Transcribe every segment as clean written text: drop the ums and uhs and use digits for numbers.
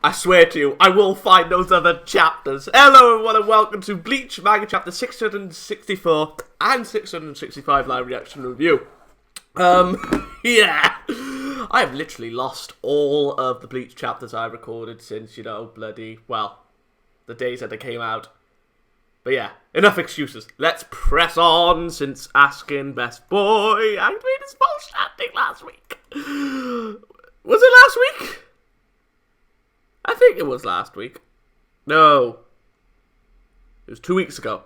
I swear to you, I will find those other chapters. Hello everyone and welcome to Bleach Manga Chapter 664 and 665 live reaction review. Yeah. I have literally lost all of the Bleach chapters I recorded since, the days that they came out. But yeah, enough excuses. Let's press on since Askin, best boy, activated his full standing last week. Was it last week? I think it was last week. No. It was 2 weeks ago.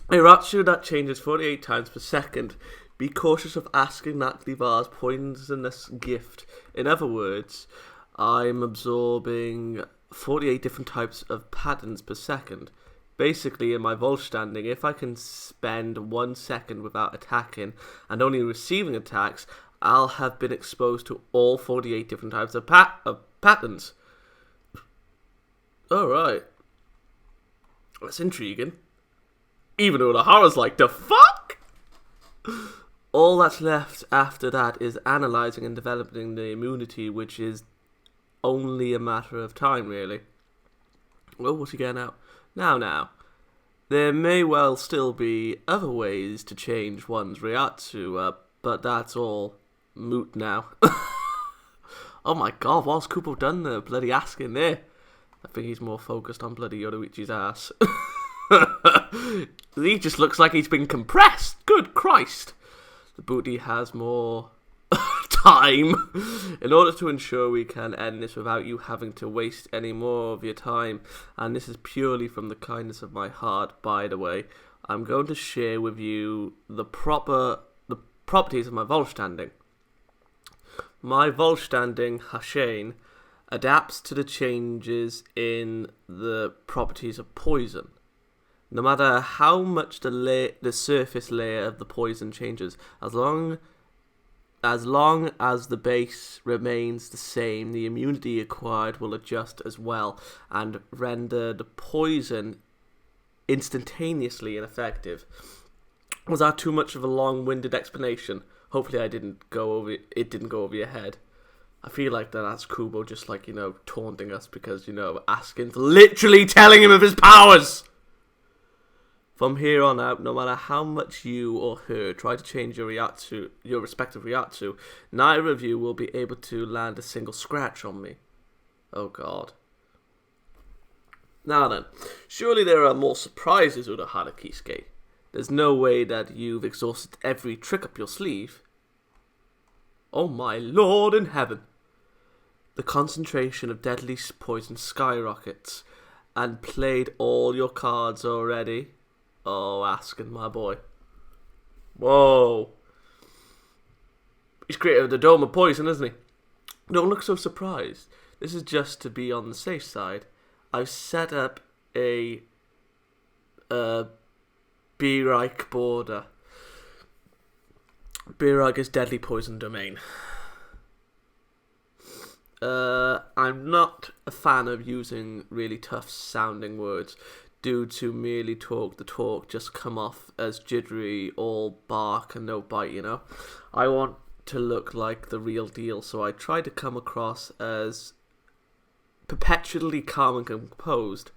A ratio that changes 48 times per second. Be cautious of asking that Levar's poisonous gift. In other words, I'm absorbing 48 different types of patterns per second. Basically, in my Volt standing, if I can spend 1 second without attacking and only receiving attacks, I'll have been exposed to all 48 different types of patterns. Alright. That's intriguing. Even Urahara's like, the fuck? All that's left after that is analysing and developing the immunity, which is only a matter of time, really. Well, what's he getting out? Now. There may well still be other ways to change one's Ryatsu, but that's all moot now. Oh my god, what's Kupo done there? Bloody Askin there. I think he's more focused on bloody Yoruichi's ass. He just looks like he's been compressed. Good Christ. The booty has more time. In order to ensure we can end this without you having to waste any more of your time, and this is purely from the kindness of my heart, by the way, I'm going to share with you the properties of my Volt standing. My Volt standing, Hashane, adapts to the changes in the properties of poison. No matter how much the surface layer of the poison changes, as long as the base remains the same, the immunity acquired will adjust as well and render the poison instantaneously ineffective. Was that too much of a long-winded explanation? Hopefully it didn't go over your head. I feel like that's Kubo just taunting us because, Askin's literally telling him of his powers! From here on out, no matter how much you or her try to change your respective Ryatsu, neither of you will be able to land a single scratch on me. Oh god. Now then, surely there are more surprises, Urahara Kisuke. There's no way that you've exhausted every trick up your sleeve. Oh my lord in heaven. The concentration of deadly poison skyrockets, and played all your cards already. Oh, Askin, my boy. Whoa. He's created the dome of poison, isn't he? Don't look so surprised. This is just to be on the safe side. I've set up a B-Reich border. B-Reich is deadly poison domain. I'm not a fan of using really tough sounding words due to merely talk the talk just come off as jittery, all bark and no bite, I want to look like the real deal, so I try to come across as perpetually calm and composed,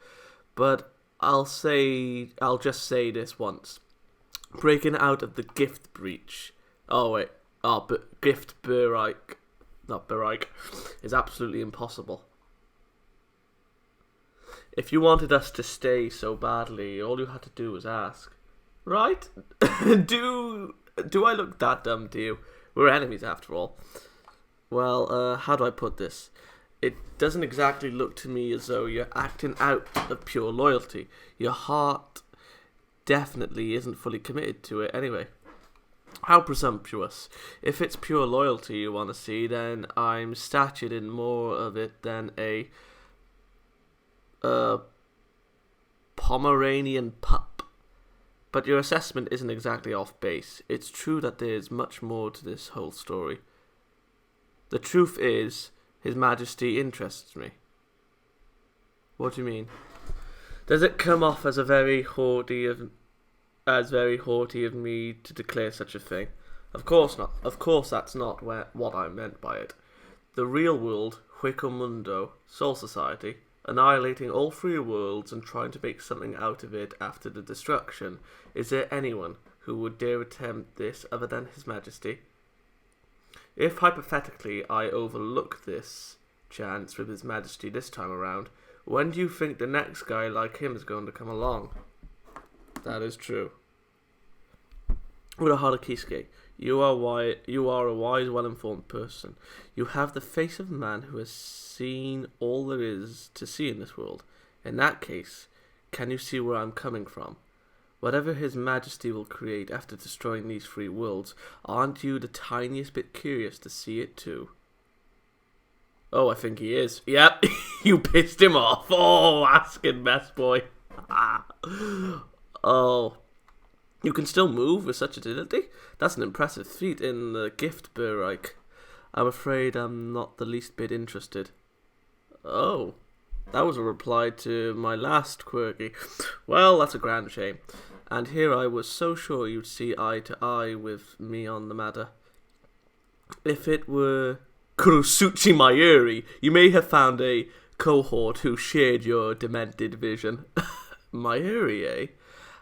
but I'll just say this once. Breaking out of the gift breach. Gift Bereich. Not Bereich. Is absolutely impossible. If you wanted us to stay so badly, all you had to do was ask. Right? Do I look that dumb to you? We're enemies after all. Well, how do I put this? It doesn't exactly look to me as though you're acting out of pure loyalty. Your heart definitely isn't fully committed to it anyway. How presumptuous. If it's pure loyalty you want to see, then I'm statured in more of it than a Pomeranian pup. But your assessment isn't exactly off base. It's true that there's much more to this whole story. The truth is, His Majesty interests me. What do you mean? Does it come off as very haughty of me to declare such a thing? Of course not. Of course that's not what I meant by it. The real world, Huecomundo, Soul Society, annihilating all three worlds and trying to make something out of it after the destruction. Is there anyone who would dare attempt this other than His Majesty? If hypothetically I overlook this chance with His Majesty this time around, when do you think the next guy like him is going to come along? That is true. Urahara Kisuke, you are a wise, well-informed person. You have the face of a man who has seen all there is to see in this world. In that case, can you see where I'm coming from? Whatever His Majesty will create after destroying these three worlds, aren't you the tiniest bit curious to see it too? Oh, I think he is. Yep, you pissed him off. Oh, Askin, best boy. Oh. You can still move with such agility? That's an impressive feat in the gift Bereich. I'm afraid I'm not the least bit interested. Oh, that was a reply to my last quirky. Well, that's a grand shame. And here I was so sure you'd see eye to eye with me on the matter. If it were Kurosuchi Mayuri, you may have found a cohort who shared your demented vision. Mayuri, eh?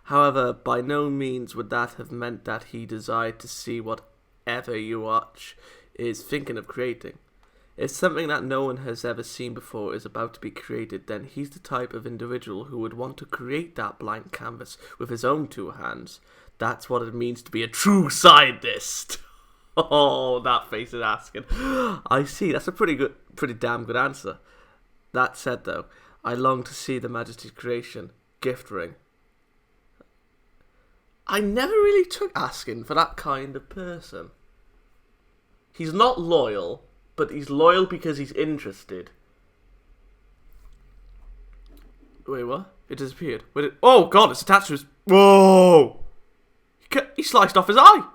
However, by no means would that have meant that he desired to see whatever you watch is thinking of creating. If something that no one has ever seen before is about to be created, then he's the type of individual who would want to create that blank canvas with his own two hands. That's what it means to be a true scientist. Oh, that face is asking. I see, that's a pretty damn good answer. That said though, I long to see the Majesty's creation, gift ring. I never really took Askin for that kind of person. He's not loyal, but he's loyal because he's interested. Wait, what? It disappeared. Oh god, it's attached to his... Whoa! He sliced off his eye!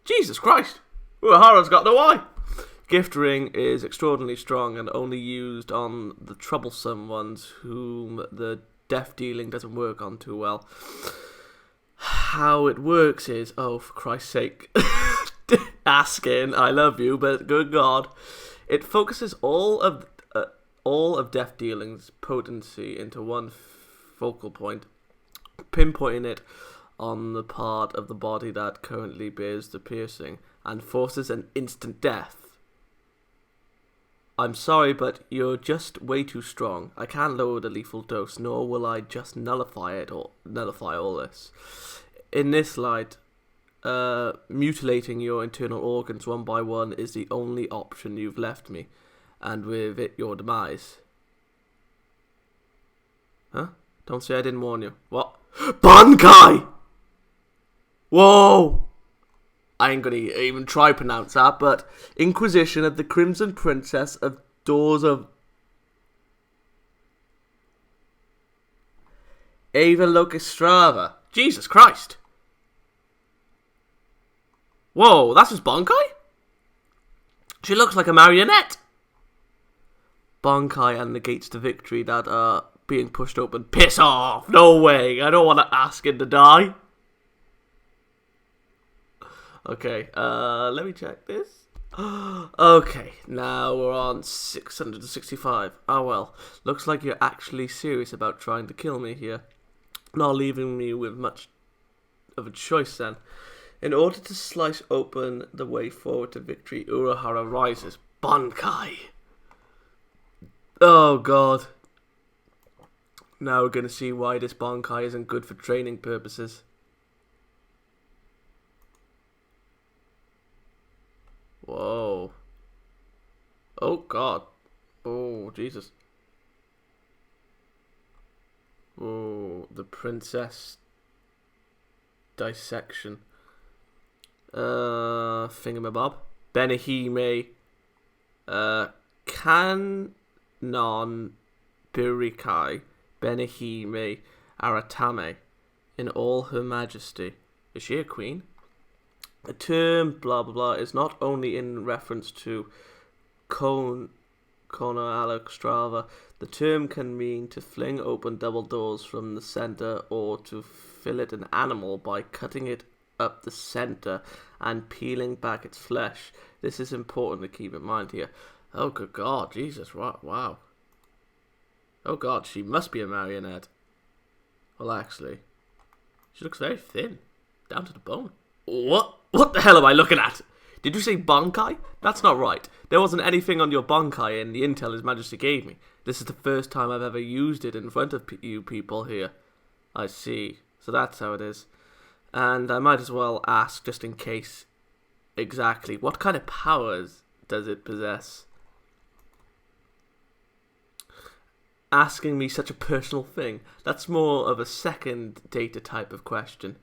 Jesus Christ! Urahara's got no eye! Gift ring is extraordinarily strong and only used on the troublesome ones whom the death dealing doesn't work on too well. How it works is, oh, for Christ's sake, Askin, I love you, but good God, it focuses all of death dealing's potency into one focal point, pinpointing it on the part of the body that currently bears the piercing, and forces an instant death. I'm sorry, but you're just way too strong. I can't lower the lethal dose, nor will I just nullify all this. In this light, mutilating your internal organs one by one is the only option you've left me, and with it your demise. Huh? Don't say I didn't warn you. What? Bankai! Whoa! I ain't gonna even try to pronounce that, but Inquisition of the Crimson Princess of Doors of Ava Locustrava. Jesus Christ! Whoa, that's his Bankai? She looks like a marionette. Bankai and the gates to victory that are being pushed open. Piss off! No way! I don't want to ask him to die. Okay, let me check this. Okay, now we're on 665. Oh well, looks like you're actually serious about trying to kill me here. Not leaving me with much of a choice then. In order to slice open the way forward to victory, Urahara rises. Bankai! Oh god. Now we're gonna see why this Bankai isn't good for training purposes. Whoa. Oh god. Oh Jesus. Oh, the princess dissection. Thingamabob. Benihime. Kanon Birikai. Benihime Aratame. In all her majesty. Is she a queen? The term blah blah blah is not only in reference to Kona Alexstrava. The term can mean to fling open double doors from the center or to fillet an animal by cutting it up the center and peeling back its flesh. This is important to keep in mind here. Oh, good God, Jesus, wow. Oh, God, she must be a marionette. Well, actually, she looks very thin, down to the bone. What the hell am I looking at? Did you say Bankai? That's not right. There wasn't anything on your Bankai in the intel His Majesty gave me. This is the first time I've ever used it in front of you people here. I see. So that's how it is. And I might as well ask, just in case, exactly, what kind of powers does it possess? Asking me such a personal thing. That's more of a second data type of question.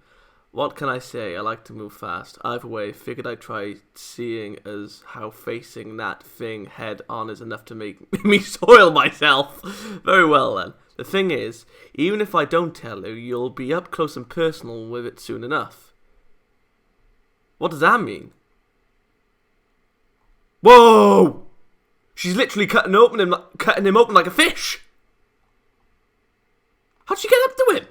What can I say? I like to move fast. Either way, figured I'd try seeing as how facing that thing head on is enough to make me soil myself. Very well then. The thing is, even if I don't tell you, you'll be up close and personal with it soon enough. What does that mean? Whoa! She's literally cutting him open like a fish. How'd she get up to him?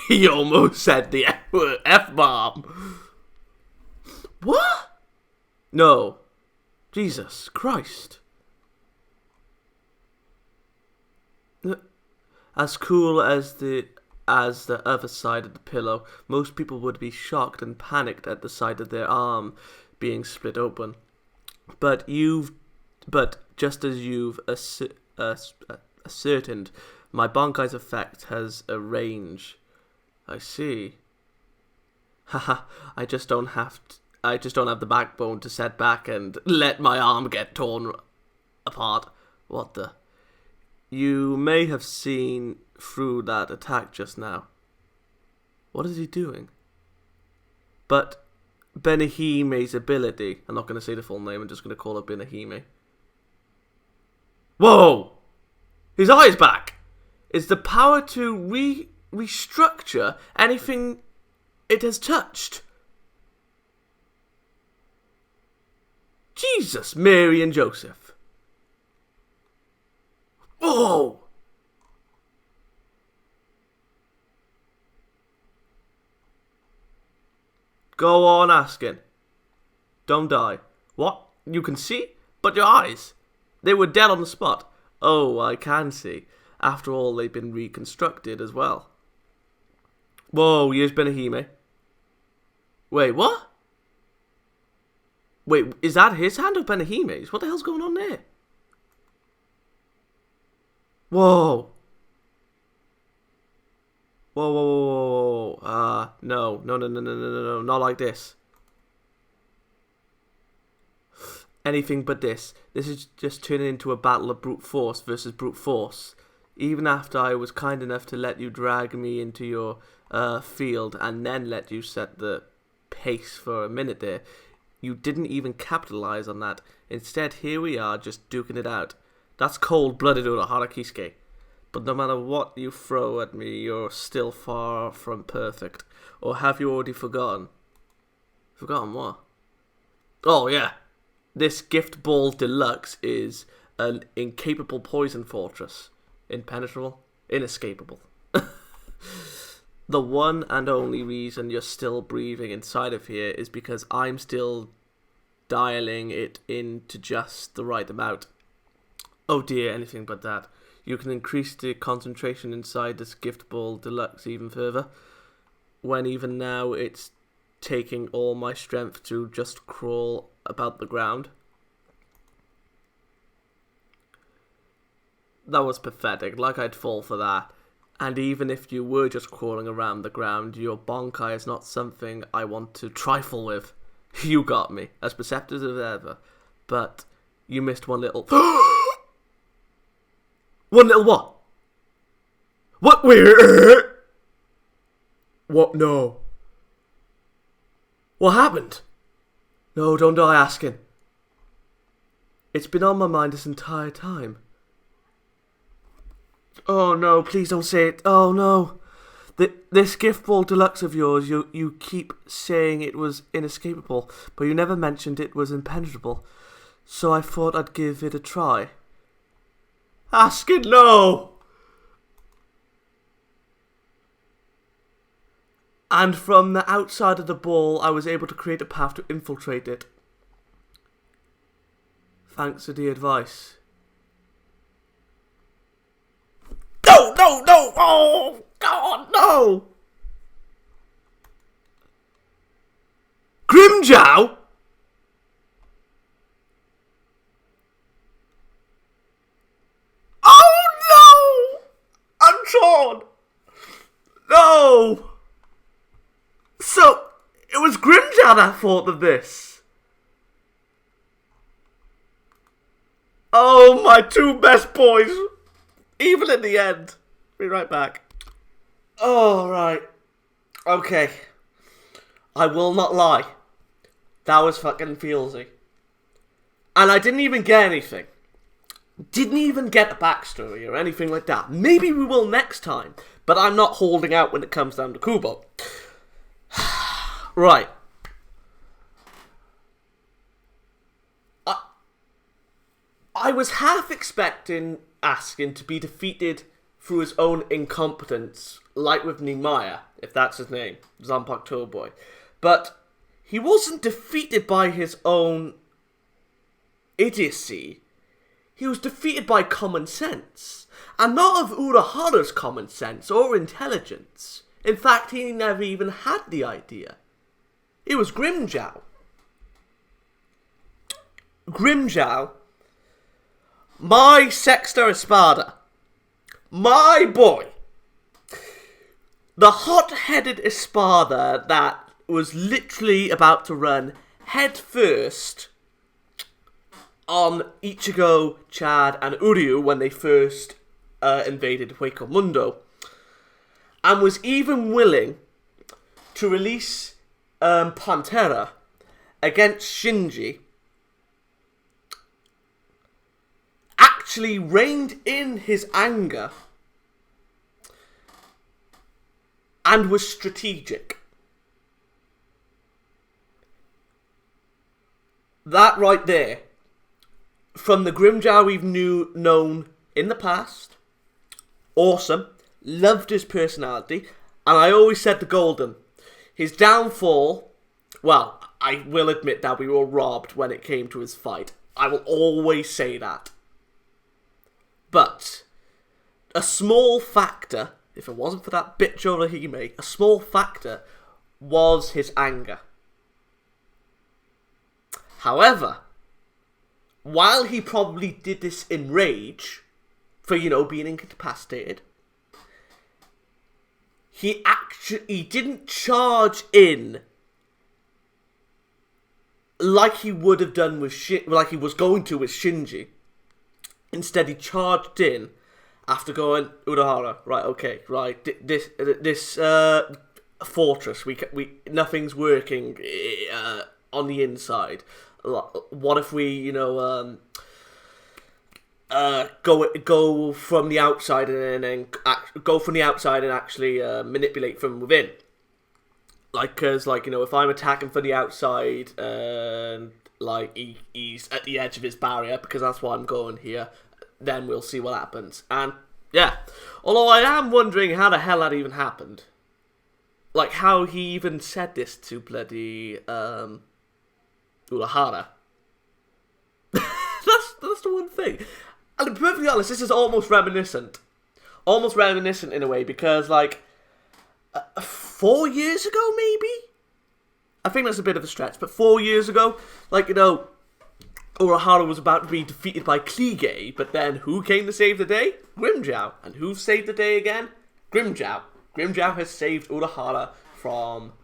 He almost said the F-bomb. What? No. Jesus Christ. As cool as the other side of the pillow, most people would be shocked and panicked at the sight of their arm being split open. But just as you've ascertained, my Bankai's effect has a range. I see. Haha, I just don't have the backbone to set back and let my arm get torn apart. What the? You may have seen through that attack just now. What is he doing? But Benahime's ability, I'm not going to say the full name, I'm just going to call it Benahime. Whoa! His eye is back! Is the power to restructure anything it has touched. Jesus, Mary and Joseph. Oh! Go on asking. Don't die. What? You can see? But your eyes? They were dead on the spot. Oh, I can see. After all, they've been reconstructed as well. Whoa, here's Benahime. Wait, what? Wait, is that his hand or Benahime's? What the hell's going on there? Whoa. Whoa. No, not like this. Anything but this. This is just turning into a battle of brute force versus brute force. Even after I was kind enough to let you drag me into your field and then let you set the pace for a minute there, you didn't even capitalize on that. Instead, here we are just duking it out. That's cold-blooded Urahara Kisuke. But no matter what you throw at me, you're still far from perfect. Or have you already forgotten? Forgotten what? Oh, yeah. This Gift Ball Deluxe is an incapable poison fortress. Impenetrable? Inescapable. The one and only reason you're still breathing inside of here is because I'm still dialing it into just the right amount. Oh dear, anything but that. You can increase the concentration inside this Gift Ball Deluxe even further, when even now it's taking all my strength to just crawl about the ground. That was pathetic, like I'd fall for that. And even if you were just crawling around the ground, your Bankai is not something I want to trifle with. You got me, as perceptive as ever. But you missed one little... One little what? What? Where? What? No. What happened? No, don't die asking. It's been on my mind this entire time. Oh no, please don't say it. Oh no. This Gift Ball Deluxe of yours, you keep saying it was inescapable, but you never mentioned it was impenetrable. So I thought I'd give it a try. Askin, no! And from the outside of the ball, I was able to create a path to infiltrate it. Thanks to the advice. No! Oh, God, no! Grimmjow? Oh, no! I'm torn. No! So, it was Grimmjow that thought of this. Oh, my two best boys. Even in the end. Be right back. Oh, right. Okay. I will not lie. That was fucking feelsy. And I didn't even get anything. Didn't even get a backstory or anything like that. Maybe we will next time. But I'm not holding out when it comes down to Kubo. Right. I was half expecting Askin to be defeated through his own incompetence, like with Nimaya, if that's his name, Zanpakuto Toyboy. But he wasn't defeated by his own idiocy. He was defeated by common sense, and not of Urahara's common sense or intelligence. In fact, he never even had the idea. It was Grimmjow. Grimmjow, my Sexta Espada, my boy, the hot-headed Espada that was literally about to run head first on Ichigo, Chad, and Uryu when they first invaded Hueco Mundo, and was even willing to release Pantera against Shinji, actually reined in his anger and was strategic. That right there, from the Grimmjow we've known in the past, awesome, loved his personality, and I always said the golden. His downfall, well, I will admit that we were robbed when it came to his fight. I will always say that. But a small factor, if it wasn't for that bitch Orihime, a small factor was his anger. However, while he probably did this in rage, for, being incapacitated, he didn't charge in like he would have done with like he was going to with Shinji. Instead, he charged in after going, Urahara, right, okay, right, this fortress, we nothing's working on the inside. What if we, go from the outside and then go from the outside and actually manipulate from within? Because, if I'm attacking from the outside and he's at the edge of his barrier, because that's why I'm going here, then we'll see what happens. And yeah, although I am wondering how the hell that even happened, how he even said this to bloody Urahara. that's the one thing. And to be perfectly honest, this is almost reminiscent in a way, because 4 years ago maybe. I think that's a bit of a stretch, but 4 years ago, Urahara was about to be defeated by Kliege, but then who came to save the day? Grimmjow. And who saved the day again? Grimmjow. Grimmjow has saved Urahara from...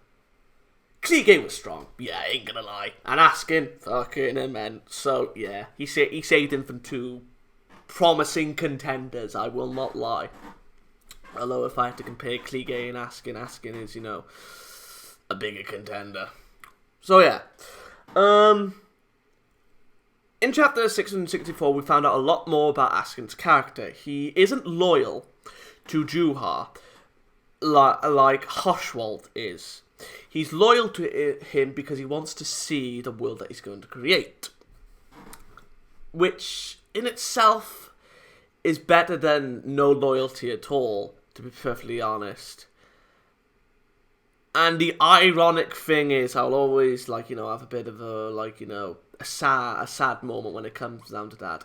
Kliege was strong. Yeah, I ain't gonna lie. And Askin, fucking immense. So, yeah, he saved him from two promising contenders, I will not lie. Although if I had to compare Kliege and Askin is, a bigger contender. So yeah. In chapter 664 we found out a lot more about Askin's character. He isn't loyal to Juha like Hoshwald is. He's loyal to him because he wants to see the world that he's going to create. Which in itself is better than no loyalty at all, to be perfectly honest. And the ironic thing is, I'll always, like, you know, have a bit of a, like, you know, a sad moment when it comes down to that.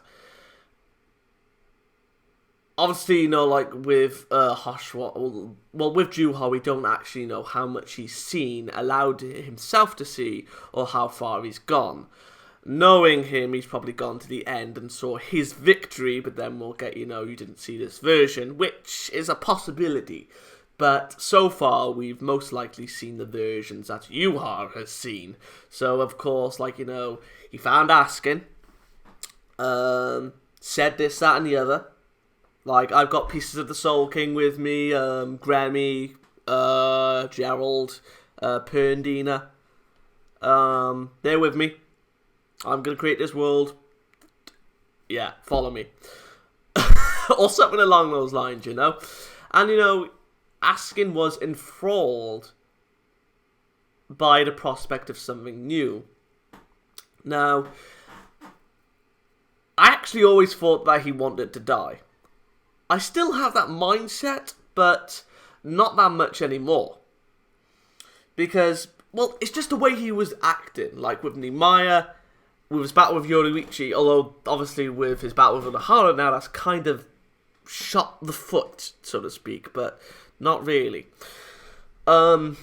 Obviously, you know, like, with Hoshwa, well, with Juha, we don't actually know how much he's seen, allowed himself to see, or how far he's gone. Knowing him, he's probably gone to the end and saw his victory, but then we'll get, you know, you didn't see this version, which is a possibility. But so far, we've most likely seen the versions that Urahara has seen. So, of course, like, you know, he found Askin, said this, that, and the other. Like, I've got pieces of the Soul King with me, Grammy, Gerald, Perndina. They're with me. I'm going to create this world. Yeah, follow me. Or something along those lines, you know. And, you know, Askin was enthralled by the prospect of something new. Now, I actually always thought that he wanted to die. I still have that mindset, but not that much anymore. Because, well, it's just the way he was acting. Like with Nimaya, with his battle with Yoruichi, although obviously with his battle with Urahara now, that's kind of shot the foot, so to speak, but not really. I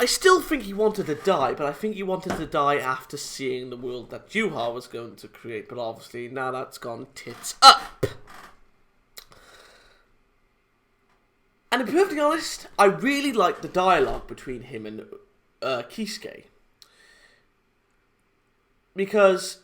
still think he wanted to die, but I think he wanted to die after seeing the world that Juha was going to create, but obviously now that's gone tits up. And to be perfectly honest, I really like the dialogue between him and Kisuke. Because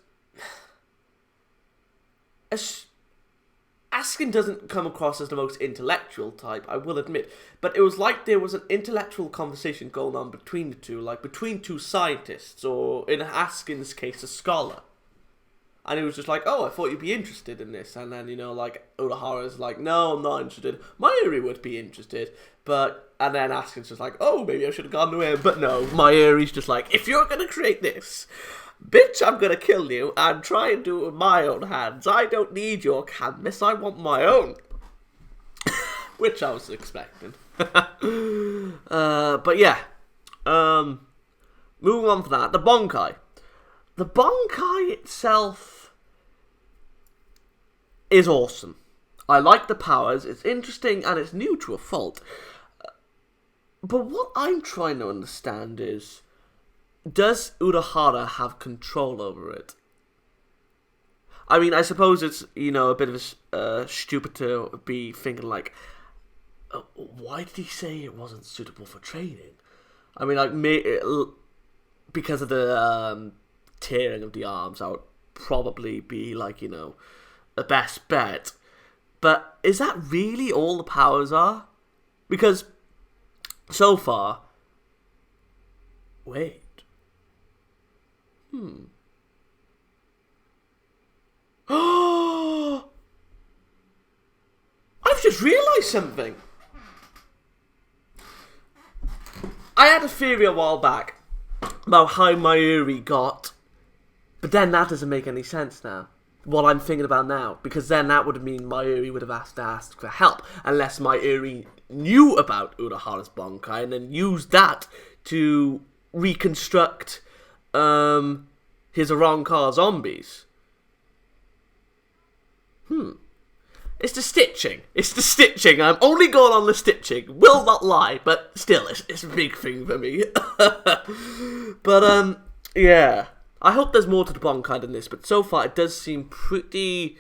Askin doesn't come across as the most intellectual type, I will admit. But it was like there was an intellectual conversation going on between the two, like between two scientists, or in Askin's case, a scholar. And he was just like, oh, I thought you'd be interested in this. And then, you know, like, Urahara's like, no, I'm not interested. Mayuri would be interested. And then Askin's just like, oh, maybe I should have gone to him. But no, Mayuri's just like, if you're going to create this, bitch, I'm going to kill you and try and do it with my own hands. I don't need your canvas. I want my own. Which I was expecting. But yeah. Moving on from that, the Bankai. The Bankai itself is awesome. I like the powers, it's interesting, and it's new to a fault. But what I'm trying to understand is, does Urahara have control over it? I mean, I suppose it's, you know, a bit of stupid to be thinking like, why did he say it wasn't suitable for training? I mean, like, because of the tearing of the arms, I would probably be like, you know, the best bet. But is that really all the powers are? Because so far, wait. Oh, I've just realised something. I had a theory a while back about how Mayuri got, but then that doesn't make any sense now. What I'm thinking about now, because then that would mean Mayuri would have asked for help, unless Mayuri knew about Urahara's Bankai and then used that to reconstruct his Arrancar zombies. It's the stitching. I'm only going on the stitching. Will not lie, but still, it's a big thing for me. But, yeah. I hope there's more to the Bankai than this, but so far it does seem pretty,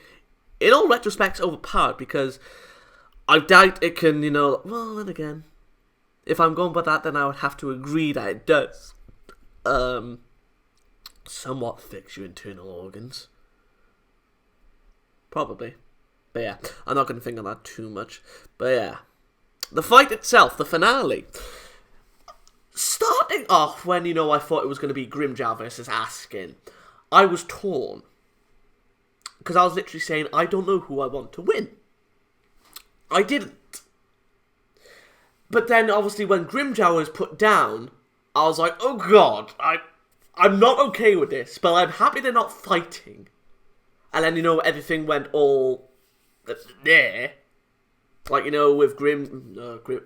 in all retrospects, overpowered, because I doubt it can, you know, well, then again, if I'm going by that, then I would have to agree that it does somewhat fix your internal organs. Probably. But yeah, I'm not going to think on that too much. But yeah, the fight itself, the finale. Starting off when, you know, I thought it was going to be Grimmjow versus Askin, I was torn. Because I was literally saying, I don't know who I want to win. I didn't. But then, obviously, when Grimmjow was put down, I was like, oh god, I'm not okay with this, but I'm happy they're not fighting. And then, you know, everything went all there. Like, you know, with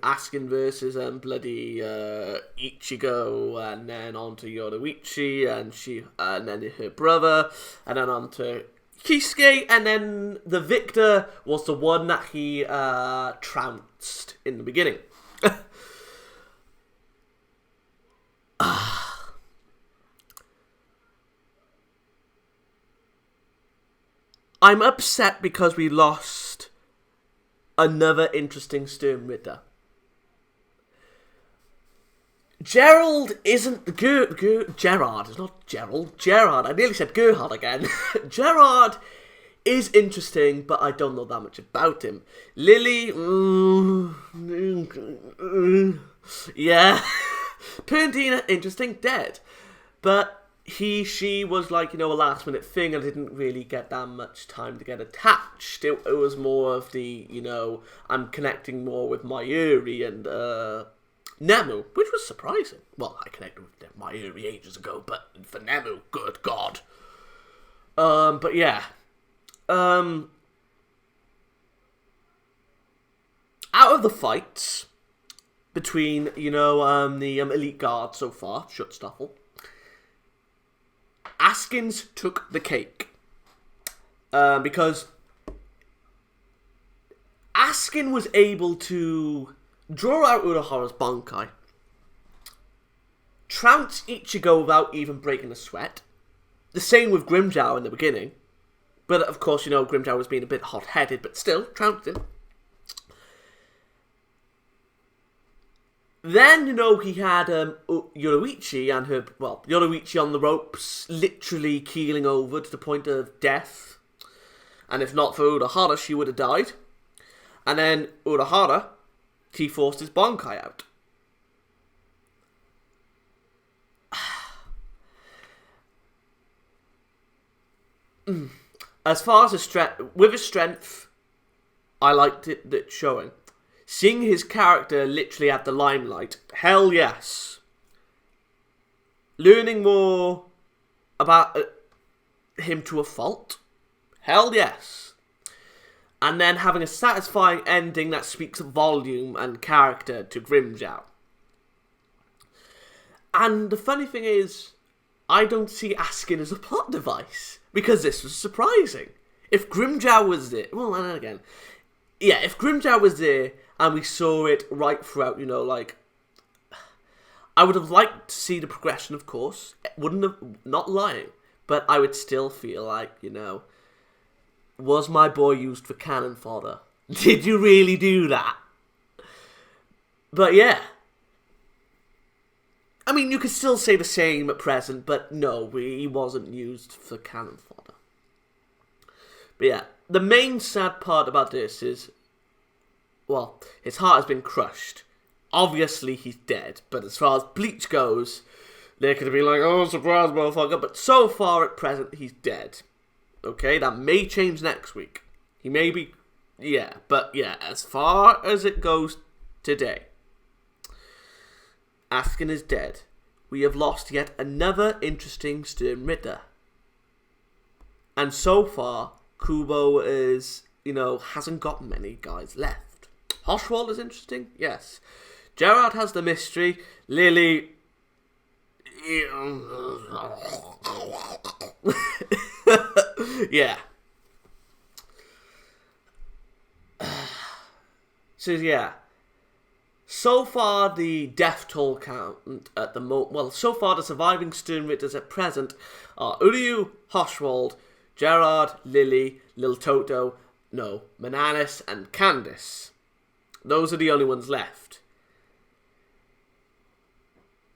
Askin versus bloody Ichigo, and then on to Yoruichi, and then her brother, and then on to Kisuke, and then the victor was the one that he trounced in the beginning. I'm upset because we lost another interesting Stern Ritter. Gerald isn't Gerard. It's not Gerald. Gerard. I nearly said Gerhard again. Gerard is interesting, but I don't know that much about him. Lily, yeah. Perdina, interesting, dead, but she was like, you know, a last minute thing, and didn't really get that much time to get attached. It was more of the, you know, I'm connecting more with Mayuri and Nemu, which was surprising. Well, I connected with Mayuri ages ago, but for Nemu, good God. But yeah. Out of the fights between, you know, the elite guard so far, Schutzstaffel, Askin's took the cake. Because Askin was able to draw out Urahara's Bankai, trounce Ichigo without even breaking a sweat. The same with Grimmjow in the beginning. But of course, you know, Grimmjow was being a bit hot-headed, but still, trounced him. Then, you know, he had Yoruichi and her, well, Yoruichi on the ropes, literally keeling over to the point of death. And if not for Urahara, she would have died. And then Urahara, he forced his Bankai out. As far as his strength, with his strength, I liked it showing. Seeing his character literally at the limelight, hell yes. Learning more about him to a fault, hell yes. And then having a satisfying ending that speaks of volume and character to Grimmjow. And the funny thing is, I don't see Askin as a plot device, because this was surprising. If Grimmjow was there, well, and then again, yeah, if Grimmjow was there, and we saw it right throughout, you know, like, I would have liked to see the progression, of course. Wouldn't have, not lying. But I would still feel like, you know, was my boy used for cannon fodder? Did you really do that? But yeah. I mean, you could still say the same at present, but no, he wasn't used for cannon fodder. But yeah, the main sad part about this is, well, his heart has been crushed. Obviously, he's dead. But as far as Bleach goes, they could have been like, oh, surprise, motherfucker. But so far, at present, he's dead. Okay, that may change next week. He may be, yeah. But yeah, as far as it goes today, Askin is dead. We have lost yet another interesting Stern Ritter. And so far, Kubo is, you know, hasn't got many guys left. Hoshwald is interesting, yes. Gerard has the mystery. Lily, yeah. So yeah. So far, the death toll count at the moment. Well, so far the surviving Stern Ritters at present are Uryu, Hoshwald, Gerard, Lily, Lil Toto, Mananis, and Candice. Those are the only ones left.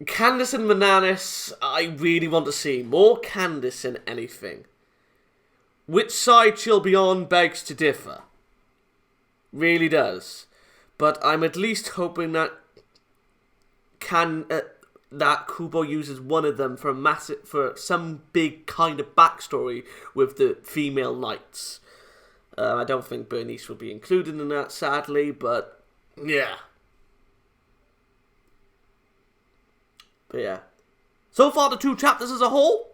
Candice and Mananis, I really want to see more Candice than anything. Which side she'll be on begs to differ. Really does. But I'm at least hoping that that Kubo uses one of them for some big kind of backstory with the female knights. I don't think Bernice will be included in that, sadly, but yeah. But yeah. So far, the two chapters as a whole,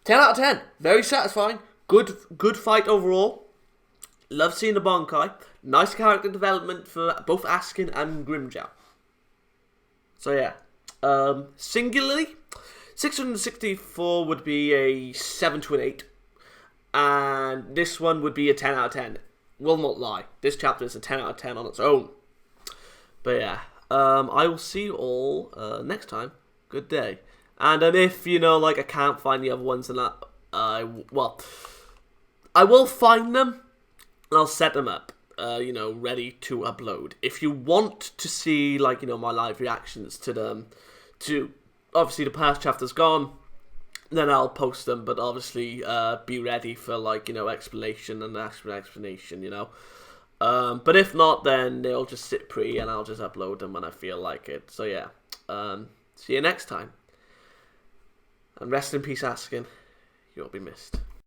10 out of 10. Very satisfying. Good fight overall. Love seeing the Bankai. nice character development for both Askin and Grimmjow. So yeah, singularly, 664 would be a 7 to an 8, and this one would be a 10 out of 10. Will not lie, this chapter is a 10 out of 10 on its own. But yeah, I will see you all next time. Good day. And if, like, I can't find the other ones and that, well, I will find them, and I'll set them up, ready to upload. If you want to see, like, my live reactions to them, obviously the past chapter's gone, then I'll post them, but obviously, be ready for, like, explanation and explanation, But if not, then they'll just sit pretty, and I'll just upload them when I feel like it. So yeah, see you next time. And rest in peace, Askin. You'll be missed.